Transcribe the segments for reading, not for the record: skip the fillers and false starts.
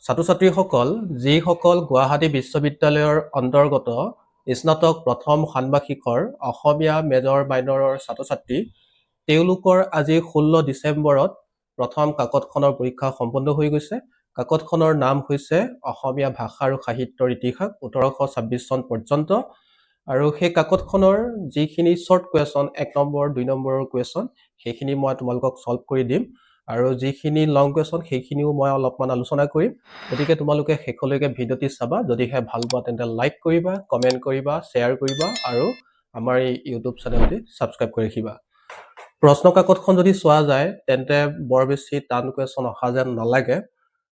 ছাত্ৰ-ছাত্ৰীসকল যিসকল গুৱাহাটী বিশ্ববিদ্যালয়ৰ অন্তৰ্গত স্নাতক প্ৰথম ষান্মাসিকৰ অসমীয়া মেজৰ মাইনৰৰ ছাত্ৰ-ছাত্ৰী তেওঁলোকৰ আজি 16 ডিচেম্বৰত প্ৰথম কাকতখনৰ পৰীক্ষা সম্পন্ন হৈ গৈছে। কাকতখনৰ নাম হৈছে অসমীয়া ভাষা আৰু সাহিত্যৰ ইতিহাস 1826 চন পৰ্যন্ত। আৰু সেই কাকতখনৰ যিখিনি শ্বৰ্ট কুৱেশ্যন 1 নম্বৰ 2 নম্বৰৰ কুৱেশ্যন সেইখিনি মই তোমালোকক সলভ কৰি দিম আৰু যিখিনি লং কুৱেশ্যন সেইখিনিও মই অলপমান আলোচনা কৰিম। গতিকে তোমালোকে শেষলৈকে ভিডিঅ'টি চাবা। যদিহে ভাল পোৱা তেন্তে লাইক কৰিবা, কমেণ্ট কৰিবা, শ্বেয়াৰ কৰিবা আৰু আমাৰ এই ইউটিউব চেনেলটি ছাবস্ক্ৰাইব কৰি ৰাখিবা। প্ৰশ্ন কাকতখন যদি চোৱা যায় তেন্তে বৰ বেছি টান কুৱেশ্যন অহা যেন নালাগে।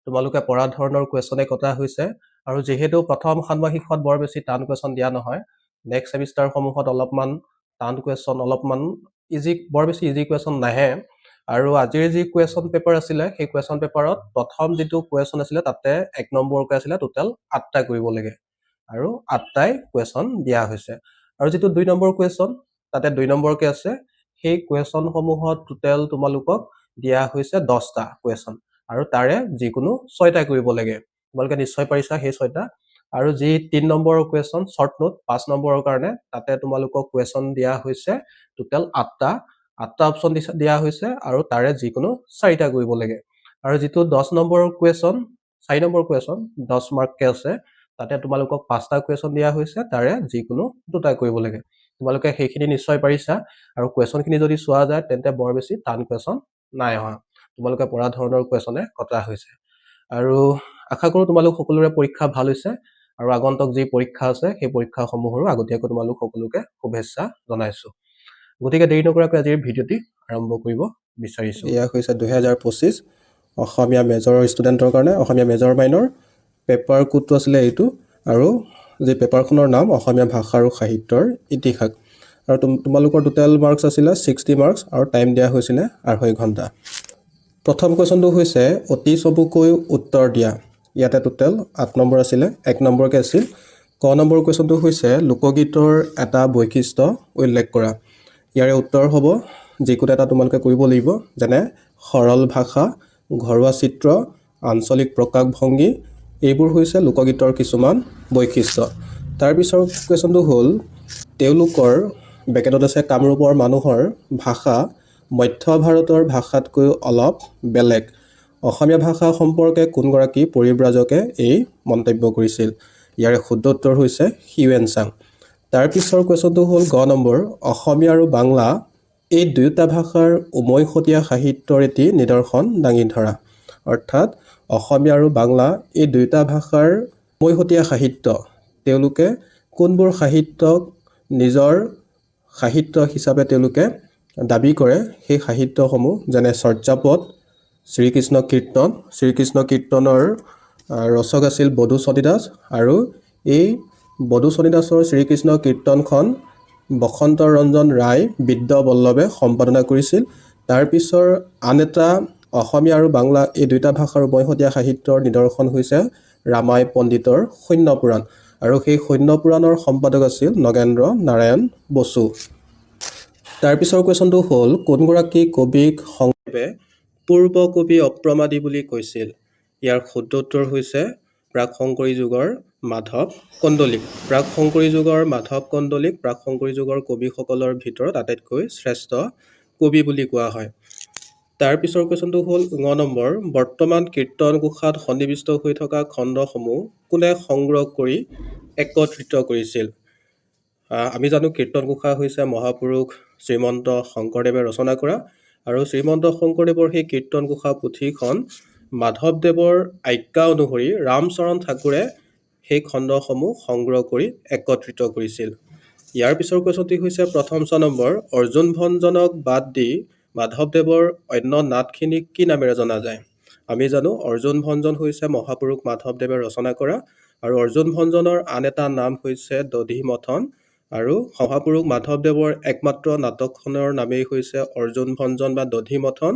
তোমালোকে পঢ়া ধৰণৰ কুৱেশ্যনে কটা হৈছে আৰু যিহেতু প্ৰথম ষান্মাসিকত বৰ বেছি টান কুৱেশ্যন দিয়া নহয়, নেক্সট ছেমিষ্টাৰসমূহত অলপমান টান কুৱেশ্যন, অলপমান বৰ বেছি ইজি কুৱেশ্যন নাহে। আৰু আজিৰ যি কুৱেশ্যন পেপাৰ আছিলে সেই কুৱেশ্যন পেপাৰত প্ৰথম যিটো কুৱেশ্যন আছিলে তাতে 1 নম্বৰকৈ আছিলে, টোটেল 8টা কৰিব লাগে আৰু 8টাই কুৱেশ্যন দিয়া হৈছে। আৰু যিটো 2 নম্বৰ কুৱেশ্যন তাতে 2 নম্বৰকৈ আছে, সেই কুৱেশ্যনসমূহত টোটেল তোমালোকক দিয়া হৈছে 10টা কুৱেশ্যন আৰু তাৰে যিকোনো 6টা কৰিব লাগে। তোমালোকে নিশ্চয় পাৰিছা সেই 6টা। আৰু যি 3 নম্বৰৰ কুৱেশ্যন শ্বৰ্ট নোট 5 নম্বৰৰ কাৰণে তাতে তোমালোকক কুৱেশ্যন দিয়া হৈছে টোটেল 8টা অপশ্যন দিয়া হৈছে আৰু তাৰে যিকোনো 4টা কৰিব লাগে। আৰু যিটো 10 নম্বৰৰ কুৱেশ্যন 4 নম্বৰ কুৱেশ্যন 10 মাৰ্ককৈ আছে, তাতে তোমালোকক 5টা কুৱেশ্যন দিয়া হৈছে, তাৰে যিকোনো 2টা কৰিব লাগে। তোমালোকে সেইখিনি নিশ্চয় পাৰিছা আৰু কুৱেশ্যনখিনি যদি চোৱা যায় তেন্তে বৰ বেছি টান কুৱেশ্যন নাই অহা। তোমালোকে পঢ়া ধৰণৰ কুৱেশ্যনে কটা হৈছে আৰু আশা কৰোঁ তোমালোক সকলোৰে পৰীক্ষা ভাল হৈছে আৰু আগন্তুক যি পৰীক্ষা আছে সেই পৰীক্ষাসমূহৰো আগতীয়াকৈ তোমালোক সকলোকে শুভেচ্ছা জনাইছোঁ। গতিকে দেৰি নকৰাকৈ আজিৰ ভিডিঅ'টি আৰম্ভ কৰিব বিচাৰিছোঁ। এয়া হৈছে 2025 অসমীয়া মেজৰৰ ষ্টুডেণ্টৰ কাৰণে অসমীয়া মেজৰ মাইনৰ পেপাৰ কোডটো আছিলে এইটো আৰু যি পেপাৰখনৰ নাম অসমীয়া ভাষা আৰু সাহিত্যৰ ইতিহাস। আৰু তোমালোকৰ টোটেল মাৰ্কছ আছিলে 60 মাৰ্কছ আৰু টাইম দিয়া হৈছিলে 2.5 ঘণ্টা। প্ৰথম কুৱেশ্যনটো হৈছে অতি চমুকৈ উত্তৰ দিয়া। ইয়াতে টোটেল 8 নম্বৰ আছিলে, 1 নম্বৰকৈ আছিল। ক নম্বৰ কুৱেশ্যনটো হৈছে লোকগীতৰ এটা বৈশিষ্ট্য উল্লেখ কৰা। ইয়াৰে উত্তৰ হ'ব যিকোনো এটা তোমালোকে কৰিব লাগিব, যেনে সৰল ভাষা, ঘৰুৱা চিত্ৰ, আঞ্চলিক প্ৰকাশভংগী, এইবোৰ হৈছে লোকগীতৰ কিছুমান বৈশিষ্ট্য। তাৰপিছৰ কুৱেশ্যনটো হ'ল তেওঁলোকৰ বেকেটত আছে কামৰূপৰ মানুহৰ ভাষা মধ্য ভাৰতৰ ভাষাতকৈ অলপ বেলেগ। অসমীয়া ভাষা সম্পৰ্কে কোনগৰাকী পৰিব্ৰাজকে এই মন্তব্য কৰিছিল? ইয়াৰে শুদ্ধ উত্তৰ হৈছে হিউৱেন চাং। তাৰপিছৰ কুৱেশ্যনটো হ'ল গ নম্বৰ অসমীয়া আৰু বাংলা এই দুয়োটা ভাষাৰ উমৈহতীয়া সাহিত্যৰ এটি নিদৰ্শন দাঙি ধৰা। অৰ্থাৎ অসমীয়া আৰু বাংলা এই দুয়োটা ভাষাৰ উমৈহতীয়া সাহিত্য, তেওঁলোকে কোনবোৰ সাহিত্যক নিজৰ সাহিত্য হিচাপে তেওঁলোকে দাবী কৰে, সেই সাহিত্যসমূহ যেনে চৰ্যাপদ, শ্ৰীকৃষ্ণ কীৰ্তন। শ্ৰীকৃষ্ণ কীৰ্তনৰ ৰচক আছিল বধু চণ্ডীদাস আৰু এই বধু চণ্ডীদাসৰ শ্ৰীকৃষ্ণ কীৰ্তনখন বসন্ত ৰঞ্জন ৰায় বিদ্যাবল্লভে সম্পাদনা কৰিছিল। তাৰপিছৰ আন এটা অসমীয়া আৰু বাংলা এই দুয়োটা ভাষাৰ উমৈহতীয়া সাহিত্যৰ নিদৰ্শন হৈছে ৰামাই পণ্ডিতৰ শূন্য পুৰাণ আৰু সেই শূন্য পুৰাণৰ সম্পাদক আছিল নগেন্দ্ৰ নাৰায়ণ বসু। তাৰপিছৰ কুৱেশ্যনটো হ'ল কোনগৰাকী কবিক শংকৰদেৱে পূৰ্ব কবি অপ্ৰমাদী বুলি কৈছিল? ইয়াৰ শুদ্ধ উত্তৰ হৈছে প্ৰাক শংকৰী যুগৰ মাধৱ কন্দলিক। প্ৰাক শংকৰী যুগৰ মাধৱ কন্দলিক প্ৰাক শংকৰী যুগৰ কবিসকলৰ ভিতৰত আটাইতকৈ শ্ৰেষ্ঠ কবি বুলি কোৱা হয়। তাৰপিছৰ কুৱেশ্যনটো হ'ল ঙ নম্বৰ বৰ্তমান কীৰ্তন ঘোষাত সন্নিৱিষ্ট হৈ থকা খণ্ডসমূহ কোনে সংগ্ৰহ কৰি একত্ৰিত কৰিছিল? আমি জানো কীৰ্তন ঘোষা হৈছে মহাপুৰুষ শ্ৰীমন্ত শংকৰদেৱে ৰচনা কৰা আৰু শ্ৰীমন্ত শংকৰদেৱৰ সেই কীৰ্তন ঘোষা পুথিখন মাধৱদেৱৰ আজ্ঞা অনুসৰি ৰামচৰণ ঠাকুৰে সেই খণ্ডসমূহ সংগ্ৰহ কৰি একত্ৰিত কৰিছিল। ইয়াৰ পিছৰ কুৱেশ্যনটি হৈছে প্ৰথম 6 নম্বৰ অৰ্জুন ভঞ্জনক বাদ দি মাধৱদেৱৰ অন্য নাটখিনিক কি নামেৰে জনা যায়? আমি জানো অৰ্জুন ভঞ্জন হৈছে মহাপুৰুষ মাধৱদেৱে ৰচনা কৰা আৰু অৰ্জুন ভঞ্জনৰ আন এটা নাম হৈছে দধি মথন আৰু মহাপুৰুষ মাধৱদেৱৰ একমাত্ৰ নাটকখনৰ নামেই হৈছে অৰ্জুন ভঞ্জন বা দধি মথন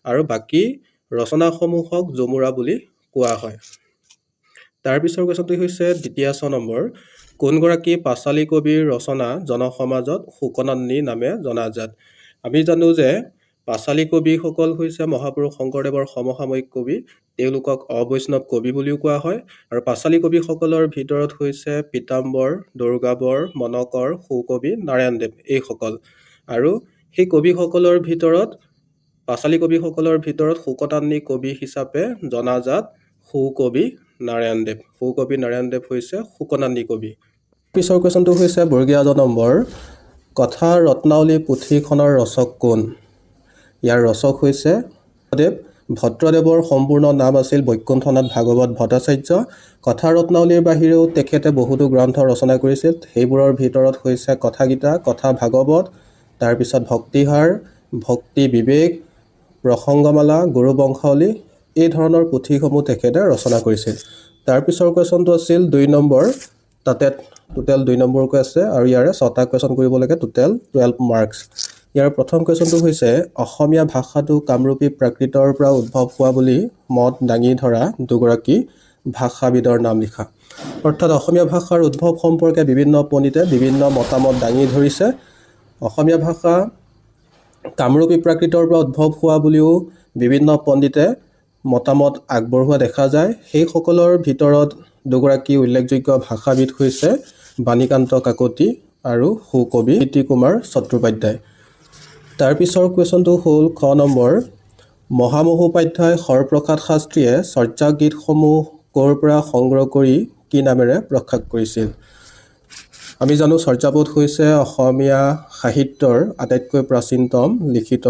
আৰু বাকী ৰচনাসমূহক যমুৰা বুলি কোৱা হয়। তাৰপিছৰ কুৱেশ্যনটি হৈছে দ্বিতীয় 6 নম্বৰ কোনগৰাকী পাঁচালী কবিৰ ৰচনা জনসমাজত সুকনন্দী নামে জনাজাত? আমি জানো যে পাঁচালী কবিসকল হৈছে মহাপুৰুষ শংকৰদেৱৰ সমসাময়িক কবি। তেওঁলোকক অবৈষ্ণৱ কবি বুলিও কোৱা হয়। আৰু পাঁচালী কবিসকলৰ ভিতৰত হৈছে পীতাম্বৰ, দুৰ্গাবৰ, মনকৰ, সুকবি, নাৰায়ণদেৱ এইসকল। আৰু সেই কবিসকলৰ ভিতৰত পাঁচালী কবিসকলৰ ভিতৰত শোকতান্নী কবি হিচাপে জনাজাত সুকবি নাৰায়ণদেৱ। সুকবি নাৰায়ণদেৱ হৈছে শোকতান্নী কবি। পিছৰ কুৱেশ্যনটো হৈছে বৰ্গীয় জ নম্বৰ, কথা ৰত্নাৱলী পুথিখনৰ ৰচক কোন? ইয়াৰ ৰচক হৈছে ভট্টদেৱ। ভট্টদেৱৰ সম্পূৰ্ণ নাম আছিল বৈকুণ্ঠনাথ ভাগৱত ভট্টাচাৰ্য। কথা ৰত্নাৱলীৰ বাহিৰেও তেখেতে বহুতো গ্ৰন্থ ৰচনা কৰিছিল। সেইবোৰৰ ভিতৰত হৈছে কথা গীতা, কথা ভাগৱত, তাৰপিছত ভক্তিহাৰ, ভক্তি বিবেক, প্ৰসংগমালা, গুৰু বংশাৱলী এই ধৰণৰ পুথিসমূহ তেখেতে ৰচনা কৰিছিল। তাৰপিছৰ কুৱেশ্যনটো আছিল 2 নম্বৰ, তাতে টোটেল 2 নম্বৰকৈ আছে আৰু ইয়াৰে 6টা কুৱেশ্যন কৰিব লাগে, টোটেল 12 মাৰ্কছ। ইয়াৰ প্ৰথম কুৱেশ্যনটো হৈছে অসমীয়া ভাষাটো কামৰূপী প্ৰাকৃতৰ পৰা উদ্ভৱ হোৱা বুলি মত দাঙি ধৰা দুগৰাকী ভাষাবিদৰ নাম লিখা। অৰ্থাৎ অসমীয়া ভাষাৰ উদ্ভৱ সম্পৰ্কে বিভিন্ন পণ্ডিতে বিভিন্ন মতামত দাঙি ধৰিছে। অসমীয়া ভাষা কামৰূপী প্ৰাকৃতৰ পৰা উদ্ভৱ হোৱা বুলিও বিভিন্ন পণ্ডিতে মতামত আগবঢ়োৱা দেখা যায়। সেইসকলৰ ভিতৰত দুগৰাকী উল্লেখযোগ্য ভাষাবিদ হৈছে বাণীকান্ত কাকতি আৰু সুকবি কুমাৰ চট্টোপাধ্যায়। তাৰপিছৰ কুৱেশ্যনটো হ'ল খ নম্বৰ, মহামহোপাধ্যায় হৰপ্ৰসাদ শাস্ত্ৰীয়ে চৰ্যা গীতসমূহ ক'ৰ পৰা সংগ্ৰহ কৰি কি নামেৰে প্ৰকাশ কৰিছিল? আমি জানো চৰ্যাপদ হৈছে অসমীয়া সাহিত্যৰ আটাইতকৈ প্ৰাচীনতম লিখিত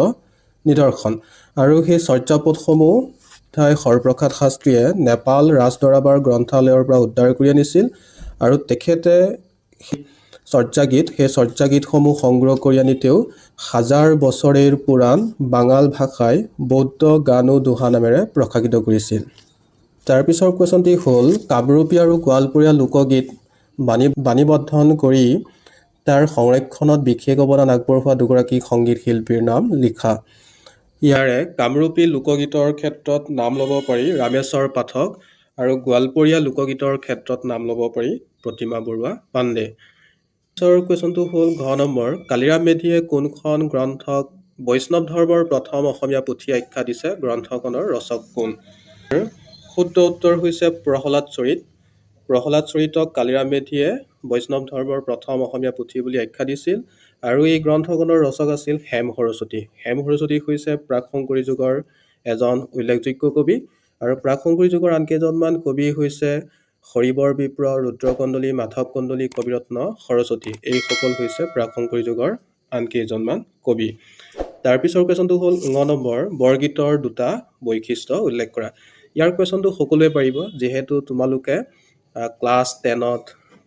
নিদৰ্শন। আৰু সেই চৰ্যাপদসমূহ হৰপ্ৰসাদ শাস্ত্ৰীয়ে নেপাল ৰাজদৰবাৰ গ্ৰন্থালয়ৰ পৰা উদ্ধাৰ কৰি আনিছিল। আৰু তেখেতে সেই চৰ্যাগীতসমূহ সংগ্ৰহ কৰি আনি তেওঁ 1000 বছৰেৰ পুৰাণ বাঙাল ভাষাই বৌদ্ধ গান ও দোহা নামেৰে প্ৰকাশিত কৰিছিল। তাৰপিছৰ কুৱেশ্যনটি হ'ল কামৰূপী আৰু গোৱালপৰীয়া লোকগীত বাণীবদ্ধন কৰি তাৰ সংৰক্ষণত বিশেষ অৱদান আগবঢ়োৱা দুগৰাকী সংগীত শিল্পীৰ নাম লিখা। ইয়াৰে কামৰূপী লোকগীতৰ ক্ষেত্ৰত নাম ল'ব পাৰি ৰামেশ্বৰ পাঠক আৰু গোৱালপৰীয়া লোকগীতৰ ক্ষেত্ৰত নাম ল'ব পাৰি প্ৰতিমা বৰুৱা পাণ্ডে। পিছৰ কুৱেশ্যনটো হ'ল ঘ নম্বৰ, কালিৰাম মেধিয়ে কোনখন গ্ৰন্থক বৈষ্ণৱ ধৰ্মৰ প্ৰথম অসমীয়া পুথি আখ্যা দিছে? গ্ৰন্থখনৰ ৰচক কোন? শুদ্ধ উত্তৰ হৈছে প্ৰহ্লাদ চৰিত। প্ৰহ্লাদ চৰিতক কালিৰাম মেধিয়ে বৈষ্ণৱ ধৰ্মৰ প্ৰথম অসমীয়া পুথি বুলি আখ্যা দিছিল। আৰু এই গ্ৰন্থখনৰ ৰচক আছিল হেম সৰস্বতী। হেম সৰস্বতী হৈছে প্ৰাক শংকৰী যুগৰ এজন উল্লেখযোগ্য কবি। আৰু প্ৰাক শংকৰী যুগৰ আন কেইজনমান কবি হৈছে হৰিবৰ বিপ্ৰ, ৰুদ্ৰকন্দলী, মাধৱ কন্দলী, কবিৰত্ন সৰস্বতী। এইসকল হৈছে প্ৰাক শংকৰী যুগৰ আন কেইজনমান কবি। তাৰপিছৰ কুৱেশ্যনটো হ'ল ঙ নম্বৰ, বৰগীতৰ 2টা বৈশিষ্ট্য উল্লেখ কৰা। ইয়াৰ কুৱেশ্যনটো সকলোৱে পাৰিব, যিহেতু তোমালোকে ক্লাছ 10ত,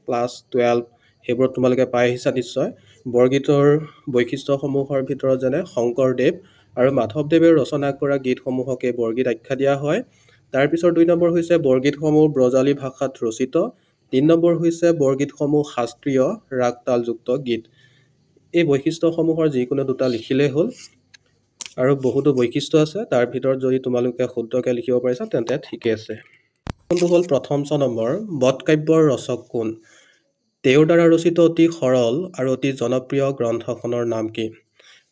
ক্লাছ 12 সেইবোৰত তোমালোকে পাই আহিছা নিশ্চয়। বৰগীতৰ বৈশিষ্ট্যসমূহৰ ভিতৰত যেনে শংকৰদেৱ আৰু মাধৱদেৱে ৰচনা কৰা গীতসমূহকে বৰগীত আখ্যা দিয়া হয়। তাৰপিছৰ 2 নম্বৰ হৈছে বৰগীতসমূহ ব্ৰজাৱলী ভাষাত ৰচিত। 3 নম্বৰ হৈছে বৰগীতসমূহ শাস্ত্ৰীয় ৰাগ তালযুক্ত গীত। এই বৈশিষ্ট্যসমূহৰ যিকোনো 2টা লিখিলেই হ'ল। আৰু বহুতো বৈশিষ্ট্য আছে, তাৰ ভিতৰত যদি তোমালোকে শুদ্ধকৈ লিখিব পাৰিছা তেন্তে ঠিকে আছে। কোনটো হ'ল প্ৰথম নম্বৰ, বধকাব্যৰ ৰচক কোন? তেওঁৰ দ্বাৰা ৰচিত অতি সৰল আৰু অতি জনপ্ৰিয় গ্ৰন্থখনৰ নাম কি?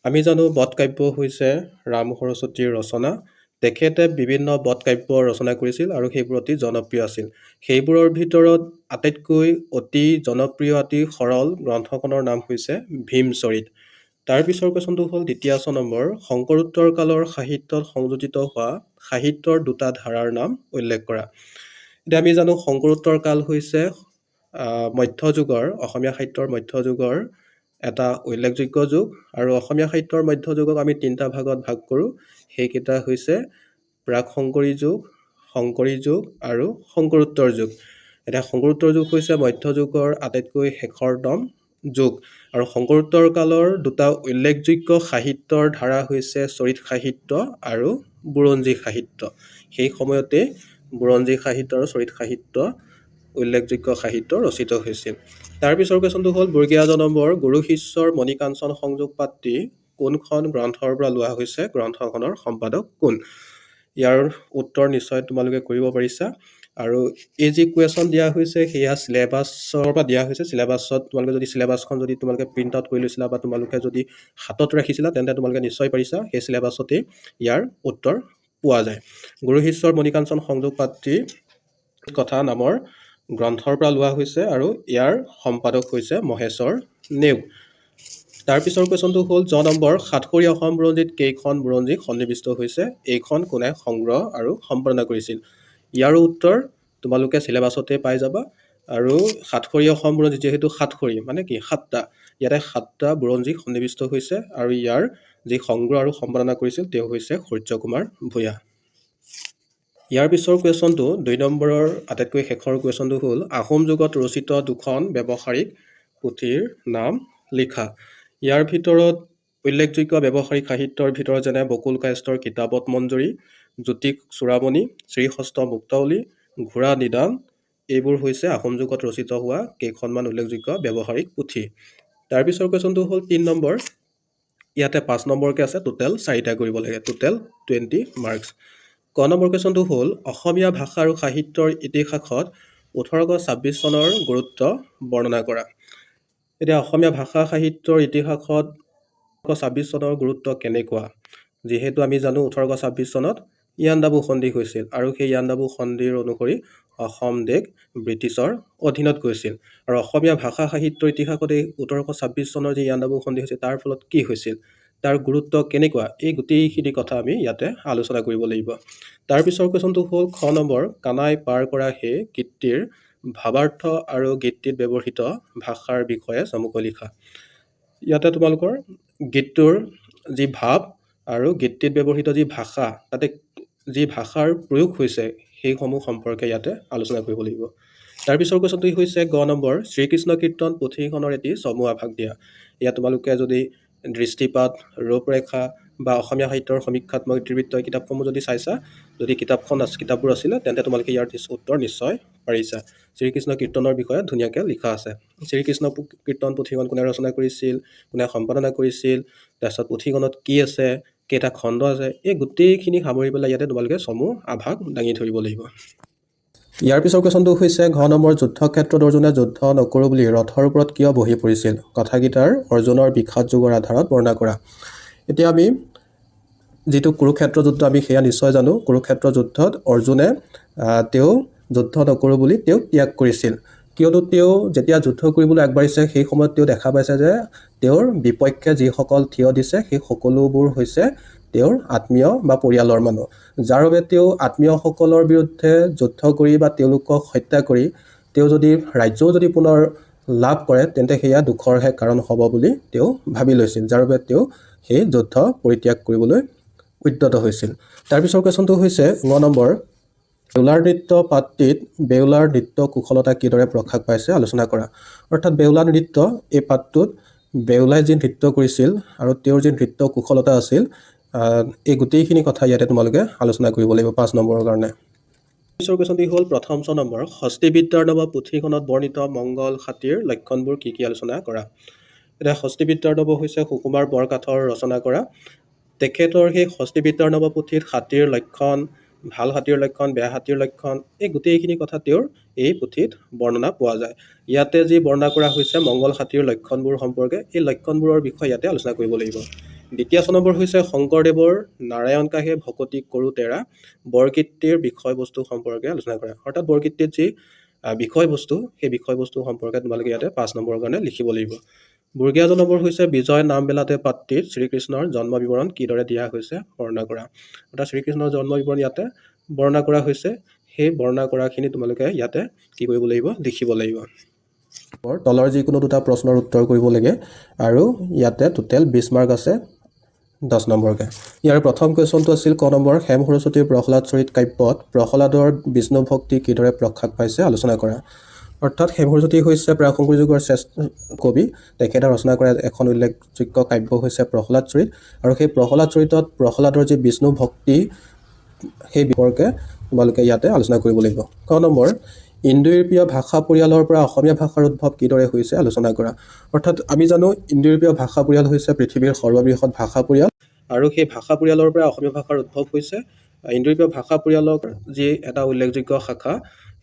আমি জানো বধকাব্য হৈছে ৰাম সৰস্বতীৰ ৰচনা। তেখেতে বিভিন্ন বধকাব্য ৰচনা কৰিছিল আৰু সেইবোৰ অতি জনপ্ৰিয় আছিল। সেইবোৰৰ ভিতৰত আটাইতকৈ অতি জনপ্ৰিয় অতি সৰল গ্ৰন্থখনৰ নাম হৈছে ভীমচৰিত। তাৰপিছৰ কুৱেশ্যনটো হ'ল দ্বিতীয় নম্বৰ, শংকৰোত্তৰ কালৰ সাহিত্যত সংযোজিত হোৱা সাহিত্যৰ 2টা ধাৰাৰ নাম উল্লেখ কৰা। এতিয়া আমি জানো শংকৰোত্তৰ কাল হৈছে মধ্যযুগৰ অসমীয়া সাহিত্যৰ মধ্যযুগৰ এটা উল্লেখযোগ্য যুগ। আৰু অসমীয়া সাহিত্যৰ মধ্যযুগক আমি 3টা ভাগত ভাগ কৰোঁ। সেইকেইটা হৈছে প্ৰাক শংকৰী যুগ, শংকৰী যুগ আৰু শংকৰোত্তৰ যুগ। এতিয়া শংকৰোত্তৰ যুগ হৈছে মধ্যযুগৰ আটাইতকৈ শেষৰতম যুগ। আৰু শংকৰোত্তৰ কালৰ 2টা উল্লেখযোগ্য সাহিত্যৰ ধাৰা হৈছে চৰিত সাহিত্য আৰু বুৰঞ্জী সাহিত্য। সেই সময়তে বুৰঞ্জী সাহিত্য আৰু চৰিত সাহিত্য উল্লেখযোগ্য সাহিত্য ৰচিত হৈছিল। তাৰপিছৰ কুৱেশ্যনটো হ'ল বৰ্গীয় জ নম্বৰ, গুৰু শিষ্যৰ মণিকাঞ্চন সংযোগ পাতি কোনখন গ্ৰন্থৰ পৰা লোৱা হৈছে? গ্ৰন্থখনৰ সম্পাদক কোন? ইয়াৰ উত্তৰ নিশ্চয় তোমালোকে কৰিব পাৰিছা। আৰু এই যি কুৱেশ্যন দিয়া হৈছে সেয়া চিলেবাছৰ পৰা দিয়া হৈছে। চিলেবাছত তোমালোকে যদি চিলেবাছখন যদি তোমালোকে প্ৰিণ্ট আউট কৰি লৈছিলা বা তোমালোকে যদি হাতত ৰাখিছিলা তেন্তে তোমালোকে নিশ্চয় পাৰিছা সেই চিলেবাছতেই ইয়াৰ উত্তৰ পোৱা যায়। গুৰু শিষ্যৰ মণিকাঞ্চন সংযোগ পাত্ৰী কথা নামৰ গ্ৰন্থৰ পৰা লোৱা হৈছে আৰু ইয়াৰ সম্পাদক হৈছে মহেশ্বৰ নেওগ। তাৰপিছৰ কুৱেশ্যনটো হ'ল ১ নম্বৰ, সাতসৰী অসম বুৰঞ্জীত কেইখন বুৰঞ্জী সন্নিৱিষ্ট হৈছে? এইখন কোনে সংগ্ৰহ আৰু সম্পাদনা কৰিছিল? ইয়াৰো উত্তৰ তোমালোকে চিলেবাছতে পাই যাবা। আৰু সাতসৰী অসম বুৰঞ্জী যিহেতু সাতসৰী মানে কি ৭টা, ইয়াতে ৭টা বুৰঞ্জী সন্নিৱিষ্ট হৈছে আৰু ইয়াৰ যি সংগ্ৰহ আৰু সম্পাদনা কৰিছিল তেওঁ হৈছে সূৰ্য কুমাৰ ভূঞা। ইয়াৰ পিছৰ কুৱেশ্যনটো ২ নম্বৰৰ আটাইতকৈ শেষৰ কুৱেশ্যনটো হ'ল আহোম যুগত ৰচিত দুখন ব্যৱহাৰিক পুথিৰ নাম লিখা। ইয়াৰ ভিতৰত উল্লেখযোগ্য ব্যৱহাৰিক সাহিত্যৰ ভিতৰত যেনে বকুল কায়স্থৰ কিতাপত মঞ্জুৰী, জ্যোতিষ চূড়ামণি, শ্ৰীহস্ত মুক্তাৱলী, ঘোঁৰা নিদান, এইবোৰ হৈছে আহোম যুগত ৰচিত হোৱা কেইখনমান উল্লেখযোগ্য ব্যৱহাৰিক পুথি। তাৰপিছৰ কুৱেশ্যনটো হ'ল ৩ নম্বৰ, ইয়াতে ৫ নম্বৰকৈ আছে, টোটেল 4টা কৰিব লাগে, টোটেল 20 মাৰ্কছ। ক নম্বৰ কুৱেশ্যনটো হ'ল অসমীয়া ভাষা আৰু সাহিত্যৰ ইতিহাসত 1826 চনৰ গুৰুত্ব বৰ্ণনা কৰা। এতিয়া অসমীয়া ভাষা সাহিত্যৰ ইতিহাসত 1826 চনৰ গুৰুত্ব কেনেকুৱা? যিহেতু আমি জানো 1826 চনত ইয়াণ্ডাবু সন্ধি হৈছিল আৰু সেই ইয়াণ্ডাবু সন্ধিৰ অনুসৰি অসম দেশ ব্ৰিটিছৰ অধীনত গৈছিল। আৰু অসমীয়া ভাষা সাহিত্যৰ ইতিহাসত এই 1826 চনৰ যি ইয়াণ্ডাবু সন্ধি হৈছিল তাৰ ফলত কি হৈছিল, তাৰ গুৰুত্ব কেনেকুৱা, এই গোটেইখিনি কথা আমি ইয়াতে আলোচনা কৰিব লাগিব। তাৰপিছৰ কুৱেশ্যনটো হ'ল খ নম্বৰ, কানাই পাৰ কৰা সেই গীতটিৰ ভাৱাৰ্থ আৰু গীতটিত ব্যৱহৃত ভাষাৰ বিষয়ে চমুকৈ লিখা। ইয়াতে তোমালোকৰ গীতটোৰ যি ভাৱ আৰু গীতটিত ব্যৱহৃত যি ভাষা, তাতে যি ভাষাৰ প্ৰয়োগ হৈছে সেইসমূহ সম্পৰ্কে ইয়াতে আলোচনা কৰিব লাগিব। তাৰপিছৰ কুৱেশ্যনটো হৈছে গ নম্বৰ, শ্ৰীকৃষ্ণ কীৰ্তন পুথিখনৰ এটি চমু আভাস দিয়া। ইয়াত তোমালোকে যদি দৃষ্টিপাত, ৰূপৰেখা বা অসমীয়া সাহিত্যৰ সমীক্ষাত্মক ইতিবৃত্ত এই কিতাপসমূহ যদি চাইছা, যদি কিতাপবোৰ আছিলে তেন্তে তোমালোকে ইয়াৰ উত্তৰ নিশ্চয় পাৰিছা। শ্ৰীকৃষ্ণ কীৰ্তনৰ বিষয়ে ধুনীয়াকৈ লিখা আছে। শ্ৰীকৃষ্ণ কীৰ্তন পুথিখন কোনে ৰচনা কৰিছিল, কোনে সম্পাদনা কৰিছিল, তাৰপিছত পুথিখনত কি আছে, কেইটা খণ্ড আছে, এই গোটেইখিনি সামৰি পেলাই ইয়াতে তোমালোকে চমু আভাস দাঙি ধৰিব লাগিব। ইয়াৰ পিছৰ কুৱেশ্যনটো হৈছে ঘ নম্বৰ, যুদ্ধ ক্ষেত্ৰত অৰ্জুনে যুদ্ধ নকৰোঁ বুলি ৰথৰ ওপৰত কিয় বহি পৰিছিল? কথাকেইটাৰ অৰ্জুনৰ বিষাদ যুগৰ আধাৰত বৰ্ণনা কৰা। এতিয়া আমি যিটো কুৰুক্ষেত্ৰ যুদ্ধ আমি সেয়া নিশ্চয় জানো। কুৰুক্ষেত্ৰ যুদ্ধত অৰ্জুনে তেওঁ যুদ্ধ নকৰোঁ বুলি তেওঁ ত্যাগ কৰিছিল, কিয়নো তেওঁ যেতিয়া যুদ্ধ কৰিবলৈ আগবাঢ়িছে সেই সময়ত তেওঁ দেখা পাইছে যে তেওঁৰ বিপক্ষে যিসকল থিয় দিছে সেই সকলোবোৰ হৈছে তেওঁৰ আত্মীয় বা পৰিয়ালৰ মানুহ, যাৰ বাবে তেওঁ আত্মীয়সকলৰ বিৰুদ্ধে যুদ্ধ কৰি বা তেওঁলোকক হত্যা কৰি তেওঁ যদি ৰাজ্যও যদি পুনৰ লাভ কৰে তেন্তে সেয়া দুখৰহে কাৰণ হ'ব বুলি তেওঁ ভাবি লৈছিল, যাৰ বাবে তেওঁ সেই যুদ্ধ পৰিত্যাগ কৰিবলৈ উদ্যত হৈছিল। তাৰপিছৰ কুৱেশ্যনটো হৈছে ন নম্বৰ, বেউলাৰ নৃত্য পাঠটিত বেউলাৰ নৃত্য কুশলতা কিদৰে প্ৰকাশ পাইছে আলোচনা কৰা। অৰ্থাৎ বেউলাৰ নৃত্য এই পাঠটোত বেউলাই যি নৃত্য কৰিছিল আৰু তেওঁৰ যি নৃত্য কুশলতা আছিল, এই গোটেইখিনি কথা ইয়াতে তোমালোকে আলোচনা কৰিব লাগিব 5 নম্বৰৰ কাৰণে। পিছৰ কুৱেশ্যনটি হ'ল প্ৰথম 6 নম্বৰ, হস্তিবিদ্যাৰ নৱ পুথিখনত বৰ্ণিত মংগল হাতীৰ লক্ষণবোৰ কি কি আলোচনা কৰা। এতিয়া হস্তিবিদ্যাৰ নৱ হৈছে সুকুমাৰ বৰকাঠৰ ৰচনা কৰা। তেখেতৰ সেই হস্তিবিদ্যাৰ নৱ পুথিত হাতীৰ লক্ষণ, ভাল হাতীৰ লক্ষণ, বেয়া হাতীৰ লক্ষণ, এই গোটেইখিনি কথা তেওঁৰ এই পুথিত বৰ্ণনা পোৱা যায়। ইয়াতে যি বৰ্ণনা কৰা হৈছে মংগল হাতীৰ লক্ষণবোৰ সম্পৰ্কে, এই লক্ষণবোৰৰ বিষয়ে ইয়াতে আলোচনা কৰিব লাগিব। দ্বিতীয় 6 নম্বৰ হৈছে শংকৰদেৱৰ নাৰায়ণ কাহে ভকতি কৰো তেৰা বৰগীতটিৰ বিষয়বস্তু সম্পৰ্কে আলোচনা কৰা। অৰ্থাৎ বৰগীতটিত যি বিষয়বস্তু সেই বিষয়বস্তু সম্পৰ্কে তোমালোকে ইয়াতে 5 নম্বৰৰ কাৰণে লিখিব লাগিব। বৰ্গীয়া নম্বৰ হৈছে বিজয় নামবেলাতে পাত্ৰীত শ্ৰীকৃষ্ণৰ জন্ম বিৱৰণ কিদৰে দিয়া হৈছে বৰ্ণনা কৰা। অৰ্থাৎ শ্ৰীকৃষ্ণৰ জন্ম বিৱৰণ ইয়াতে বৰ্ণনা কৰা হৈছে, সেই বৰ্ণনা কৰাখিনি তোমালোকে ইয়াতে কি কৰিব লাগিব, লিখিব লাগিব। তলৰ যিকোনো দুটা প্ৰশ্নৰ উত্তৰ কৰিব লাগে আৰু ইয়াতে টোটেল 20 মাৰ্ক আছে 10 নম্বৰকে। ইয়াৰ প্ৰথম কুৱেশ্যনটো আছিল ক নম্বৰ, হেম সৰস্বতীৰ প্ৰহ্লাদ চৰিত কাব্যত প্ৰহ্লাদৰ বিষ্ণু ভক্তি কিদৰে প্ৰকাশ পাইছে আলোচনা কৰা। অৰ্থাৎ হেম সৰস্বতী হৈছে প্ৰাক-শংকৰ যুগৰ শ্ৰেষ্ঠ কবি, তেখেতে ৰচনা কৰা এখন উল্লেখযোগ্য কাব্য হৈছে প্ৰহ্লাদ চৰিত, আৰু সেই প্ৰহ্লাদ চৰিতত প্ৰহ্লাদৰ যি বিষ্ণু ভক্তি সেই বিষয়কে তোমালোকে ইয়াতে আলোচনা কৰিব লাগিব। ক নম্বৰ, ইণ্ডো ইউৰোপীয় ভাষা পৰিয়ালৰ পৰা অসমীয়া ভাষাৰ উদ্ভৱ কিদৰে হৈছে আলোচনা কৰা। অৰ্থাৎ আমি জানো ইণ্ডো ইউৰোপীয় ভাষা পৰিয়াল হৈছে পৃথিৱীৰ সৰ্ববৃহৎ ভাষা পৰিয়াল, আৰু সেই ভাষা পৰিয়ালৰ পৰা অসমীয়া ভাষাৰ উদ্ভৱ হৈছে ইণ্ডো ইউৰোপীয় ভাষা পৰিয়ালৰ যি এটা উল্লেখযোগ্য শাখা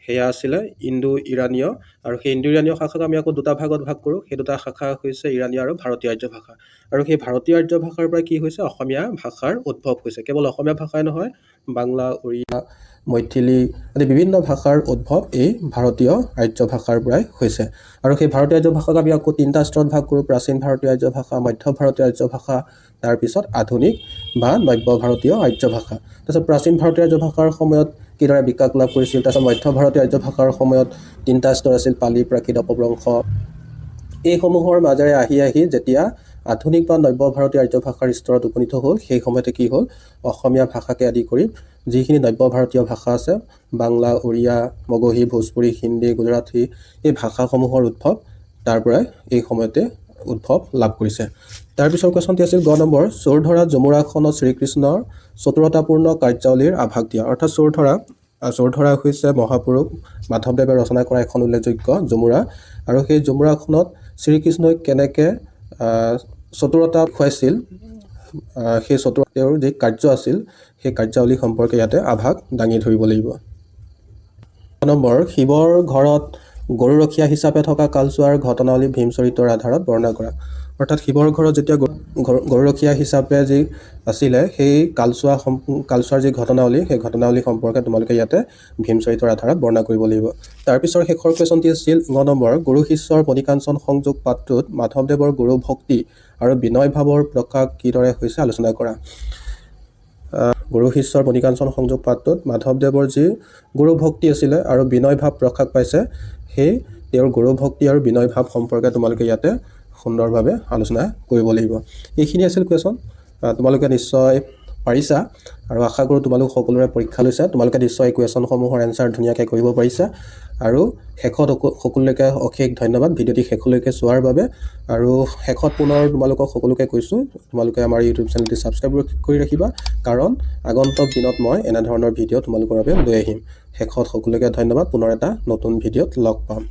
সেয়া আছিলে ইণ্ডো ইৰানীয়, আৰু সেই ইণ্ডো ইৰানীয় শাখাক আমি আকৌ দুটা ভাগত ভাগ কৰোঁ। সেই দুটা শাখা হৈছে ইৰানীয় আৰু ভাৰতীয় আৰ্য ভাষা। আৰু সেই ভাৰতীয় আৰ্য ভাষাৰ পৰা কি হৈছে, অসমীয়া ভাষাৰ উদ্ভৱ হৈছে। কেৱল অসমীয়া ভাষাই নহয়, বাংলা, উৰিয়া, মৈথিলী আদি বিভিন্ন ভাষাৰ উদ্ভৱ এই ভাৰতীয় আৰ্য ভাষাৰ পৰাই হৈছে। আৰু সেই ভাৰতীয় আৰ্য ভাষাক আমি আকৌ তিনিটা স্তৰত ভাগ কৰোঁ: প্ৰাচীন ভাৰতীয় আৰ্য ভাষা, মধ্য ভাৰতীয় আৰ্য ভাষা, তাৰপিছত আধুনিক বা নব্য ভাৰতীয় আৰ্য ভাষা। তাৰপিছত প্ৰাচীন ভাৰতীয় আৰ্য ভাষাৰ সময়ত কিদৰে বিকাশ লাভ কৰিছিল, তাৰপিছত মধ্য ভাৰতীয় আৰ্য ভাষাৰ সময়ত তিনিটা স্তৰ আছিল: পালি, প্ৰাকৃত, অপভ্ৰংশ। এইসমূহৰ মাজেৰে আহি আহি যেতিয়া আধুনিক বা নব্য ভাৰতীয় আৰ্য ভাষাৰ স্তৰত উপনীত হ'ল, সেই সময়তে কি হ'ল, অসমীয়া ভাষাকে আদি কৰি যিখিনি নব্য ভাৰতীয় ভাষা আছে, বাংলা, উৰিয়া, মগহী, ভোজপুৰী, হিন্দী, গুজৰাটী, এই ভাষাসমূহৰ উদ্ভৱ তাৰ পৰাই এই সময়তে উদ্ভৱ লাভ কৰিছে। তাৰপিছৰ কুৱেশ্যনটি আছিল গ নম্বৰ, চোৰ ধৰা যমুৰাখনত শ্ৰীকৃষ্ণৰ চতুৰতাপূৰ্ণ কাৰ্যাৱলীৰ আভাস দিয়া। অৰ্থাৎ চোৰ ধৰা হৈছে মহাপুৰুষ মাধৱদেৱে ৰচনা কৰা এখন উল্লেখযোগ্য যমুৰা, আৰু সেই যমুৰাখনত শ্ৰীকৃষ্ণই কেনেকৈ চতুৰতা খুৱাইছিল, সেই তেওঁৰ যি কাৰ্য আছিল, সেই কাৰ্যাৱলী সম্পৰ্কে ইয়াতে আভাস দাঙি ধৰিব লাগিব। নম্বৰ, শিৱৰ ঘৰত গৰুৰখীয়া হিচাপে থকা কালচোৱাৰ ঘটনাৱলী ভীম চৰিত্ৰৰ আধাৰত বৰ্ণনা কৰা। অৰ্থাৎ শিৱৰ ঘৰত যেতিয়া গৰুৰখীয়া হিচাপে যি আছিলে, সেই কালচোৱাৰ যি ঘটনাৱলী, সেই ঘটনাৱলী সম্পৰ্কে তোমালোকে ইয়াতে ভীম চৰিত্ৰৰ আধাৰত বৰ্ণনা কৰিব লাগিব। তাৰপিছৰ শেষৰ কুৱেশ্যনটি আছিল গ নম্বৰ, গুৰু শিষ্যৰ মণিকাঞ্চন সংযোগ পাঠটোত মাধৱদেৱৰ গুৰু ভক্তি আৰু বিনয় ভাৱৰ প্ৰকাশ কিদৰে হৈছে আলোচনা কৰা। গুৰু শিষ্যৰ মণিকাঞ্চন সংযোগ পাঠটোত মাধৱদেৱৰ যি গুৰু ভক্তি আছিলে আৰু বিনয় ভাৱ প্ৰকাশ পাইছে, সেই তেওঁৰ গুৰু ভক্তি আৰু বিনয় ভাৱ সম্পৰ্কে তোমালোকে ইয়াতে সুন্দৰভাৱে আলোচনা কৰিব লাগিব। এইখিনি আছিল কুৱেশ্যন। তোমালোকে নিশ্চয় পাৰিছা, আৰু আশা কৰোঁ তোমালোক সকলোৰে পৰীক্ষা লৈছা। তোমালোকে নিশ্চয় এই কুৱেশ্যনসমূহৰ এনচাৰ ধুনীয়াকৈ কৰিব পাৰিছা। আৰু শেষত সকলোলৈকে অশেষ ধন্যবাদ ভিডিঅ'টি শেষলৈকে চোৱাৰ বাবে। আৰু শেষত পুনৰ তোমালোকক সকলোকে কৈছোঁ, তোমালোকে আমাৰ ইউটিউব চেনেলটি ছাবস্ক্ৰাইব কৰি ৰাখিবা, কাৰণ আগন্তুক দিনত মই এনেধৰণৰ ভিডিঅ' তোমালোকৰ বাবে লৈ আহিম। শেষত সকলোকে ধন্যবাদ। পুনৰ এটা নতুন ভিডিঅ'ত লগ পাম।